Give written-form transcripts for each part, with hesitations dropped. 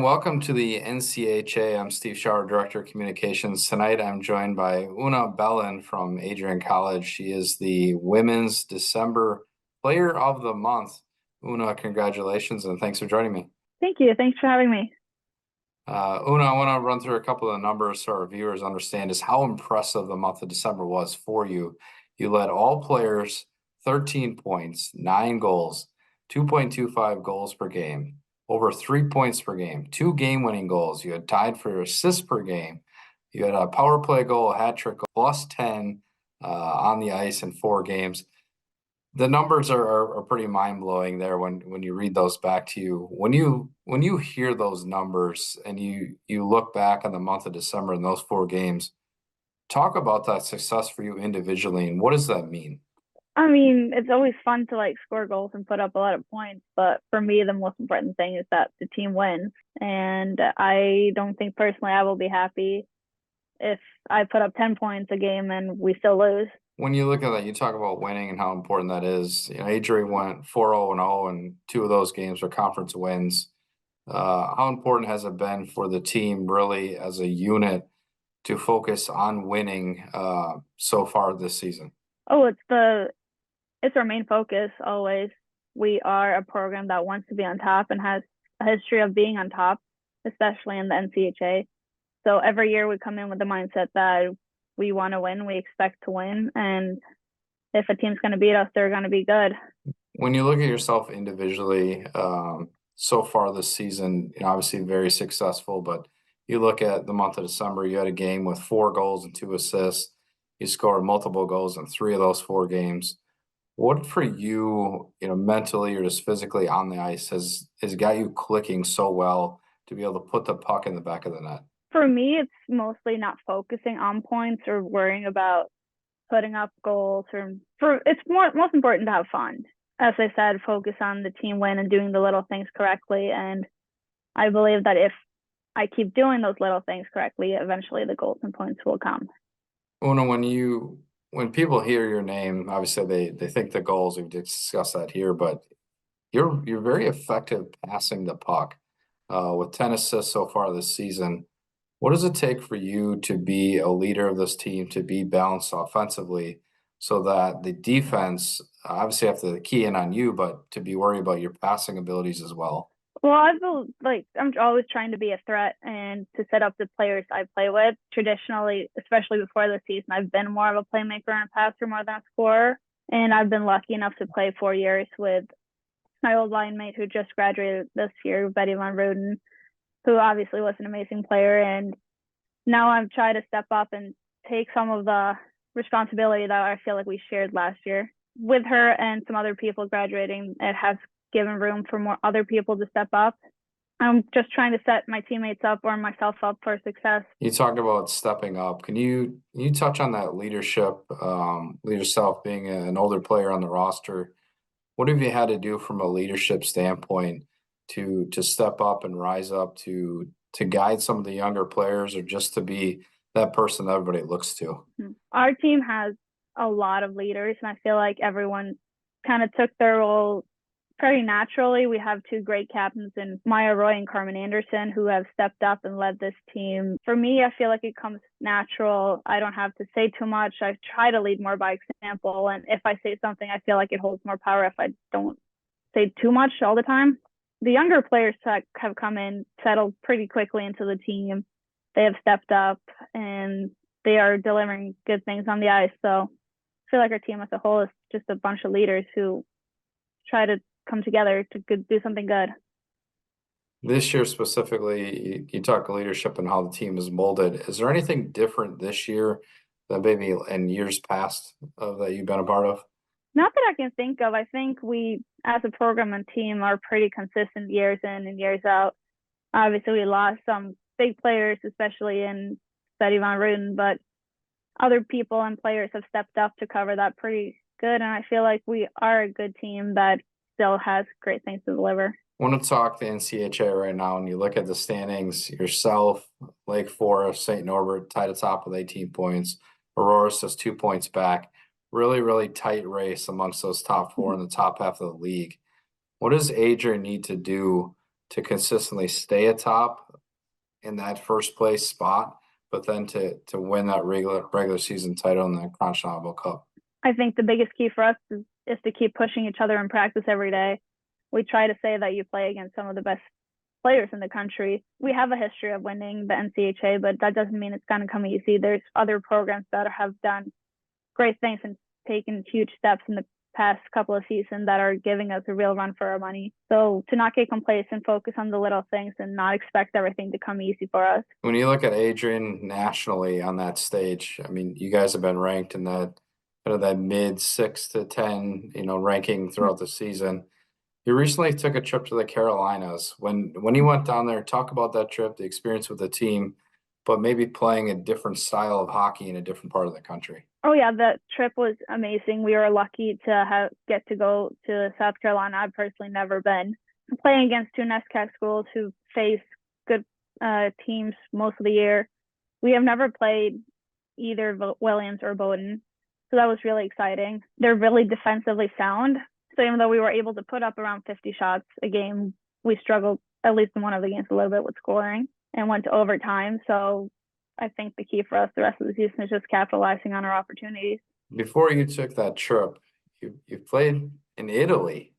welcome to the NCHA. I'm Steve Schauer, Director of Communications. Tonight, I'm joined by Une Bjelland from Adrian College. She is the Women's December Player of the Month. Une, congratulations, and thanks for joining me. Thank you. Thanks for having me. Une, I want to run through a couple of numbers so our viewers understand just how impressive the month of December was for you. You led all players 13 points, 9 goals, 2.25 goals per game, over 3 points per game, 2 game-winning goals. You had tied for your assists per game. You had a power play goal, a hat trick, plus 10 on the ice in 4 games. The numbers are pretty mind-blowing there when you read those back to you. When you hear those numbers and you look back on the month of December in those 4 games, talk about that success for you individually and what does that mean? I mean, it's always fun to score goals and put up a lot of points, but for me, the most important thing is that the team wins. And I don't think personally I will be happy if I put up 10 points a game and we still lose. When you look at that, you talk about winning and how important that is. Adrian went 4-0-0, and 2 of those games were conference wins. How important has it been for the team, really, as a unit, to focus on winning so far this season? Oh, it's our main focus always. We are a program that wants to be on top and has a history of being on top, especially in the NCHA. So every year we come in with the mindset that we want to win, we expect to win, and if a team's going to beat us, they're going to be good. When you look at yourself individually, so far this season, obviously very successful, but you look at the month of December, you had a game with 4 goals and 2 assists. You scored multiple goals in 3 of those 4 games. What for you, mentally or just physically on the ice has got you clicking so well to be able to put the puck in the back of the net? For me, it's mostly not focusing on points or worrying about putting up goals. It's most important to have fun. As I said, focus on the team win and doing the little things correctly. And I believe that if I keep doing those little things correctly, eventually the goals and points will come. Una, when people hear your name, obviously they think the goals. We've discussed that here, but you're very effective passing the puck with 10 assists so far this season. What does it take for you to be a leader of this team, to be balanced offensively, so that the defense obviously have to key in on you, but to be worried about your passing abilities as well? Well, I feel like I'm always trying to be a threat and to set up the players I play with. Traditionally, especially before the season, I've been more of a playmaker and a passer more than a scorer. And I've been lucky enough to play 4 years with my old line mate who just graduated this year, Betty Van Roden, who obviously was an amazing player. And now I'm trying to step up and take some of the responsibility that I feel like we shared last year. With her and some other people graduating, it has given room for more other people to step up. I'm just trying to set my teammates up or myself up for success. You talked about stepping up. Can you touch on that leadership, yourself being an older player on the roster? What have you had to do from a leadership standpoint to step up and rise up to guide some of the younger players, or just to be that person that everybody looks to? Our team has a lot of leaders, and I feel like everyone kind of took their role pretty naturally. We have 2 great captains in Maya Roy and Carmen Anderson who have stepped up and led this team. For me, I feel like it comes natural. I don't have to say too much. I try to lead more by example. And if I say something, I feel like it holds more power if I don't say too much all the time. The younger players that have come in settled pretty quickly into the team. They have stepped up and they are delivering good things on the ice. So I feel like our team as a whole is just a bunch of leaders who try to come together to do something good. This year specifically, you talk leadership and how the team is molded. Is there anything different this year than maybe in years past that you've been a part of? Not that I can think of. I think we, as a program and team, are pretty consistent years in and years out. Obviously, we lost some big players, especially in Betty Van Roden, but other people and players have stepped up to cover that pretty good. And I feel like we are a good team that still has great things to deliver. I want to talk the NCHA right now, and you look at the standings, yourself, Lake Forest, St. Norbert tied atop with 18 points. Aurora's just 2 points back. Really, really tight race amongst those top 4 in the top half of the league. What does Adrian need to do to consistently stay atop in that first place spot, but then to win that regular season title in the Continental Cup? I think the biggest key for us is to keep pushing each other in practice every day. We try to say that you play against some of the best players in the country. We have a history of winning the NCHA, but that doesn't mean it's going to come easy. There's other programs that have done great things and taken huge steps in the past couple of seasons that are giving us a real run for our money. So to not get complacent, focus on the little things and not expect everything to come easy for us. When you look at Adrian nationally on that stage, I mean, you guys have been ranked in that kind of that mid 6 to 10, ranking throughout the season. You recently took a trip to the Carolinas. When you went down there, talk about that trip, the experience with the team, but maybe playing a different style of hockey in a different part of the country. Oh yeah, the trip was amazing. We were lucky to get to go to South Carolina. I've personally never been. Playing against two NCHA schools who face good teams most of the year. We have never played either Williams or Bowdoin, so that was really exciting. They're really defensively sound. So even though we were able to put up around 50 shots a game, we struggled at least in one of the games a little bit with scoring and went to overtime. So I think the key for us the rest of the season is just capitalizing on our opportunities. Before you took that trip, you played in Italy.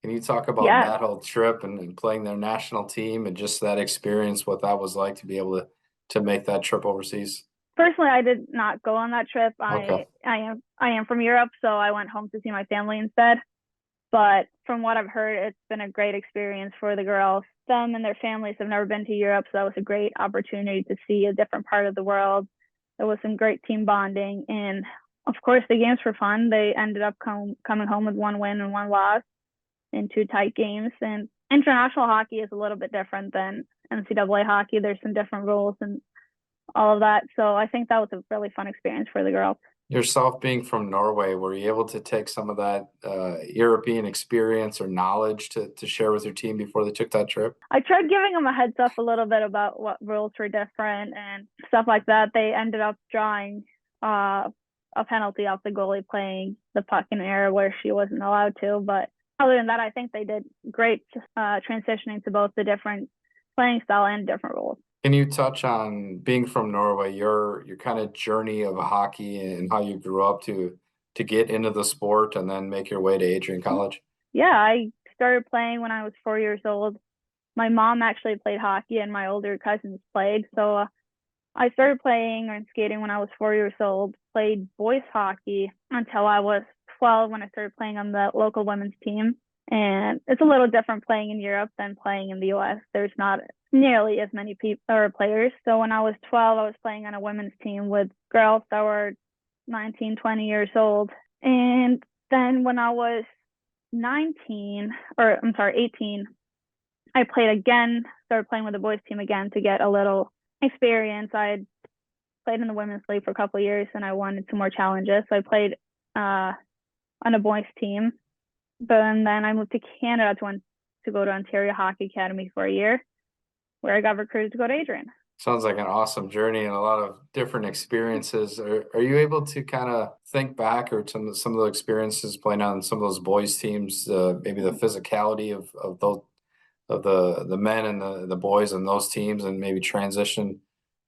Can you talk about Yeah, that whole trip and playing their national team and just that experience, what that was like to be able to make that trip overseas? personally, I did not go on that trip. Okay. I am from Europe, so I went home to see my family instead. But from what I've heard, it's been a great experience for the girls. Them and their families have never been to Europe, so that was a great opportunity to see a different part of the world. There was some great team bonding, and of course, the games were fun. They ended up coming home with one win and one loss in two tight games. And international hockey is a little bit different than NCAA hockey. There's some different rules and all of that. So I think that was a really fun experience for the girls. Yourself being from Norway, were you able to take some of that European experience or knowledge to share with your team before they took that trip? I tried giving them a heads up a little bit about what rules were different and stuff like that. They ended up drawing a penalty off the goalie playing the puck in an area where she wasn't allowed to. But other than that, I think they did great transitioning to both the different playing style and different rules. Can you touch on being from Norway, your kind of journey of hockey and how you grew up to get into the sport and then make your way to Adrian College? Yeah, I started playing when I was 4 years old. My mom actually played hockey and my older cousins played. So I started playing and skating when I was 4 years old, played boys hockey until I was 12 when I started playing on the local women's team. And it's a little different playing in Europe than playing in the US. There's not nearly as many people or players. So when I was 12, I was playing on a women's team with girls that were 19, 20 years old. And then when I was 18, I played again, started playing with the boys team again to get a little experience. I had played in the women's league for a couple of years and I wanted some more challenges. So I played on a boys team. But then I moved to Canada to go to Ontario Hockey Academy for a year, where I got recruited to go to Adrian. Sounds like an awesome journey and a lot of different experiences. Are you able to kind of think back or some of the experiences playing on some of those boys teams, maybe the physicality of those of the men and the boys and those teams, and maybe transition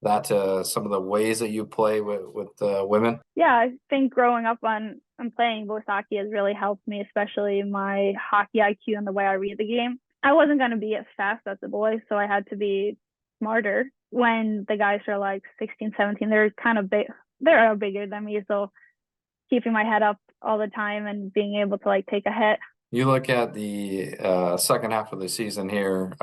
that to some of the ways that you play with women? Yeah, I think growing up on and playing both hockey has really helped me, especially my hockey IQ and the way I read the game. I wasn't going to be as fast as the boys, so I had to be smarter. When the guys are like 16, 17, they're kind of big. They're bigger than me, so keeping my head up all the time and being able to like take a hit. You look at the second half of the season here,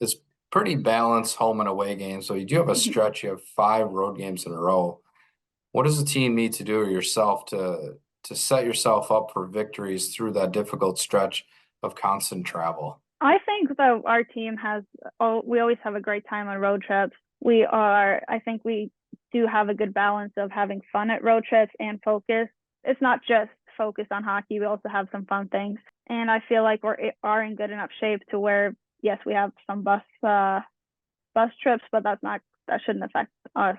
it's pretty balanced home and away games. So you do have a stretch, you have 5 road games in a row. What does the team need to do or yourself to set yourself up for victories through that difficult stretch of constant travel? I think that our team we always have a great time on road trips. I think we do have a good balance of having fun at road trips and focus. It's not just focused on hockey. We also have some fun things. And I feel like we are in good enough shape to where, yes, we have some bus trips, but that shouldn't affect us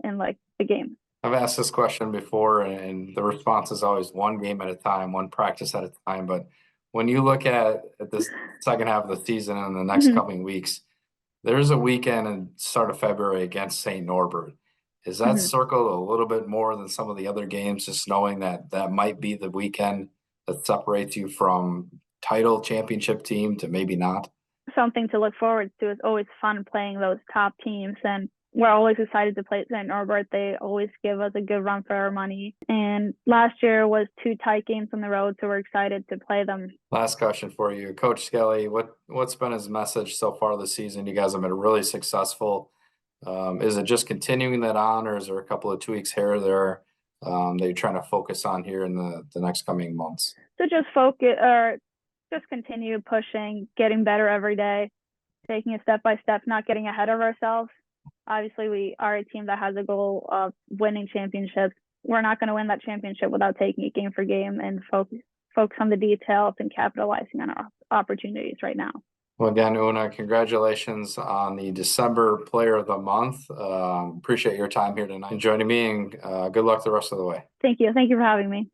in like the game. I've asked this question before, and the response is always one game at a time, one practice at a time. But when you look at this second half of the season and the next Mhm. coming weeks, there's a weekend in start of February against St. Norbert. Is that Mhm. circled a little bit more than some of the other games, just knowing that that might be the weekend that separates you from title championship team to maybe not? Something to look forward to. It's always fun playing those top teams, and we're always excited to play St. Norbert. They always give us a good run for our money. And last year was two tight games on the road, so we're excited to play them. Last question for you, Coach Skelly. What's been his message so far this season? You guys have been really successful. Is it just continuing that on, or is there a couple of tweaks here or there that you're trying to focus on here in the next coming months? So just focus or just continue pushing, getting better every day, taking it step by step, not getting ahead of ourselves. Obviously, we are a team that has a goal of winning championships. We're not going to win that championship without taking it game for game and focus on the details and capitalizing on our opportunities right now. Well, again, Una, congratulations on the December Player of the Month. Appreciate your time here tonight and joining me, and good luck the rest of the way. Thank you. Thank you for having me.